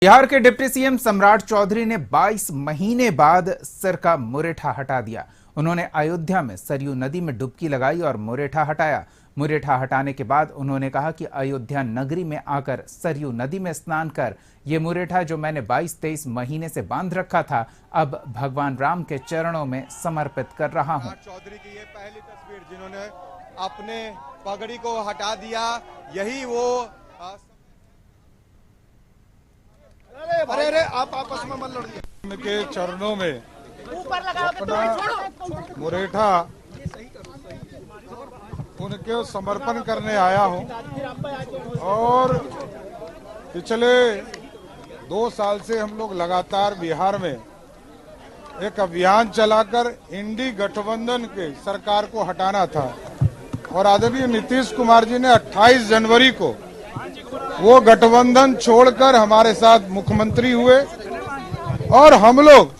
बिहार के deputy CM सम्राट चौधरी ने 22 महीने बाद सिर का मुरेठा हटा दिया। उन्होंने अयोध्या में सरयू नदी में डुबकी लगाई और मुरेठा हटाया। मुरेठा हटाने के बाद उन्होंने कहा कि अयोध्या नगरी में आकर सरयू नदी में स्नान कर ये मुरेठा जो मैंने 22-23 महीने से बांध रखा था, अब भगवान राम के चरणों में समर्पित कर रहा हूं। चौधरी की ये पहली तस्वीर जिन्होंने अपने पगड़ी को हटा दिया, यही वो अरे आप आपस में मत लड़िए। उनके चरणों में अपना मुरेठा उनके समर्पण करने आया हूं और पिछले 2 साल से हम लोग लगातार बिहार में एक अभियान चलाकर इंडी गठबंधन के सरकार को हटाना था और आदरणीय नीतीश कुमार जी ने 28 जनवरी को वो गठबंधन छोड़कर हमारे साथ मुख्यमंत्री हुए और हम लोग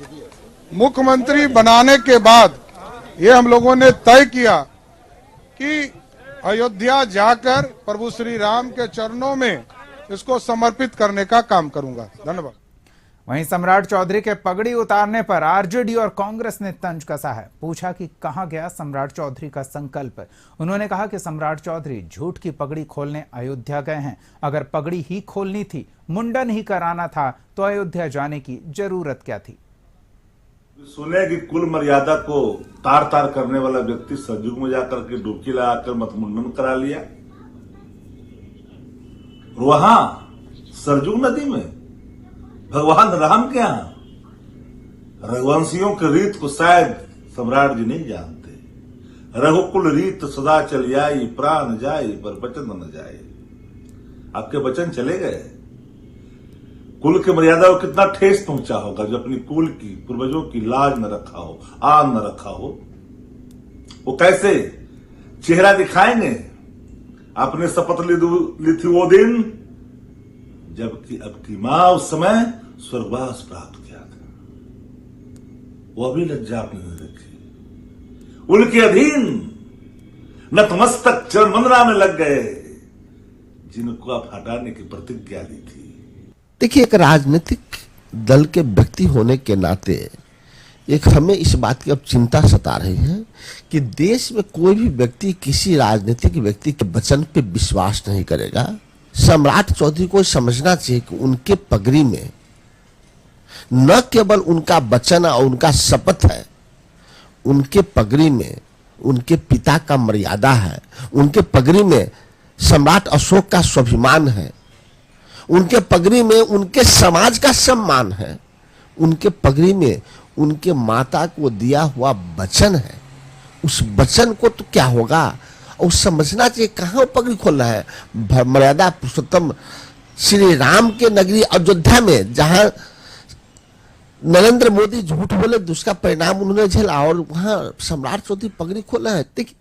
मुख्यमंत्री बनाने के बाद ये हम लोगों ने तय किया कि अयोध्या जाकर प्रभु श्री राम के चरणों में इसको समर्पित करने का काम करूंगा। धन्यवाद। वहीं सम्राट चौधरी के पगड़ी उतारने पर आरजेडी और कांग्रेस ने तंज कसा है। पूछा कि कहां गया सम्राट चौधरी का संकल्प। उन्होंने कहा कि सम्राट चौधरी झूठ की पगड़ी खोलने अयोध्या गए हैं। अगर पगड़ी ही खोलनी थी, मुंडन ही कराना था, तो अयोध्या जाने की जरूरत क्या थी। सुने कि कुल मर्यादा को तार तार करने वाला व्यक्ति सरयू में जाकर के डुबकी लगाकर मतमुंडन करा लिया। वहां सरयू नदी में भगवान राम के यहां रघुवंशियों के रीत को शायद सम्राट जी नहीं जानते। रघुकुल रीत सदा चल आई, प्राण जाए पर वचन न जाए। आपके वचन चले गए। कुल की मर्यादा को कितना ठेस पहुंचा होगा जो अपनी कुल की पूर्वजों की लाज न रखा हो, आन न रखा हो। वो कैसे चेहरा दिखाएंगे। आपने शपथ ली थी वो दिन जबकि अब की मां उस समय स्वर्गवास प्राप्त किया था। वो अभी लज्जा आपने नहीं रखी। उनके अधीन नतमस्तक चरण वंदना में लग गए जिनको आप हटाने की प्रतिज्ञा दी थी। देखिए, एक राजनीतिक दल के व्यक्ति होने के नाते एक हमें इस बात की अब चिंता सता रही है कि देश में कोई भी व्यक्ति किसी राजनीतिक व्यक्ति के वचन पे विश्वास नहीं करेगा। सम्राट चौधरी को समझना चाहिए कि उनके पगड़ी में न केवल उनका वचन और उनका शपथ है, उनके पगड़ी में उनके पिता का मर्यादा है, उनके पगड़ी में सम्राट अशोक का स्वाभिमान है, उनके पगड़ी में उनके समाज का सम्मान है, उनके पगड़ी में उनके माता को दिया हुआ वचन है। उस वचन को तो क्या होगा और समझना चाहिए कहां पगड़ी खोलना है। मर्यादा पुरुषोत्तम श्री राम के नगरी अयोध्या में जहां नरेंद्र मोदी झूठ बोले, उसका परिणाम उन्होंने झेला और वहां सम्राट चौधरी पगड़ी खोला है। देखिए,